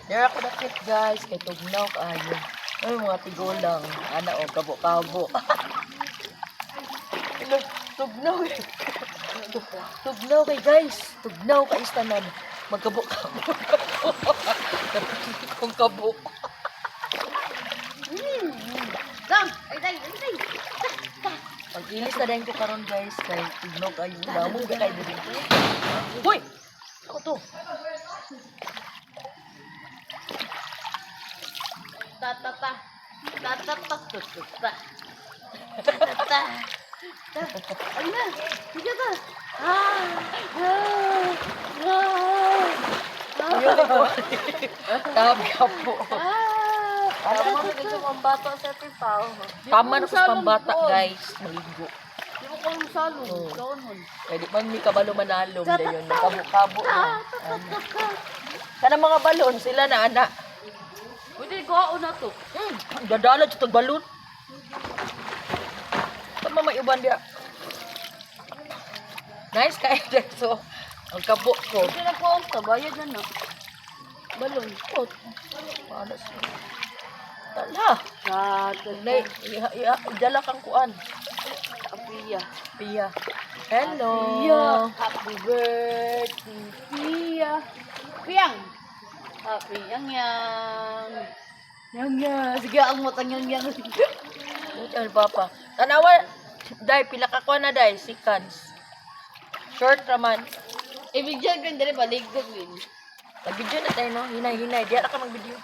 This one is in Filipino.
Dara ko dakit guys, kay tugnaw kaayo. Ay mga tigulang, ana o kabo-kabo. Tugnaw eh. Tugnaw kay guys. Tugnaw kay istanan. Magkabo-kabo. Napili kong kabo. Dam! Ay, day! Pag-ilis na din ko karon guys, kay tugnaw kayo. Damo ka kay diri. Hoy! Ako to. Tatata. Tatata. Tatata. Tatata. Ay na! Sige ta! Ayun ko. Tabi ka po. Tama na dito ang bata sa tipaw. Tama na sa pambata guys. Maligo. Di mo ko yung salon. Oo. Kaon hon. Pwede man mi kabalo manalom dayon. Kabo-kabo na. Kana mga balon sila na ana. Pwede kaon na to. Dadala sa balon. Tama may uban dia. Nice kay so. Ang kabo ko. Pwede na kaon ta. Bayad na na. Balon. Kot. Paano siya? Tala. Nay, idala kang kuan. Apiya. Pia. Hello. Happy birthday, Pia. Piang. Happy yang. Yang. Sige, ang matang yang. Buti ang papa. Tanawa, dai pila ka kuan na dai seconds. Short raman. Ibigyan ko yung dali baligod yun. Mag-video na tayo no. Hinay. Di ka mag-video.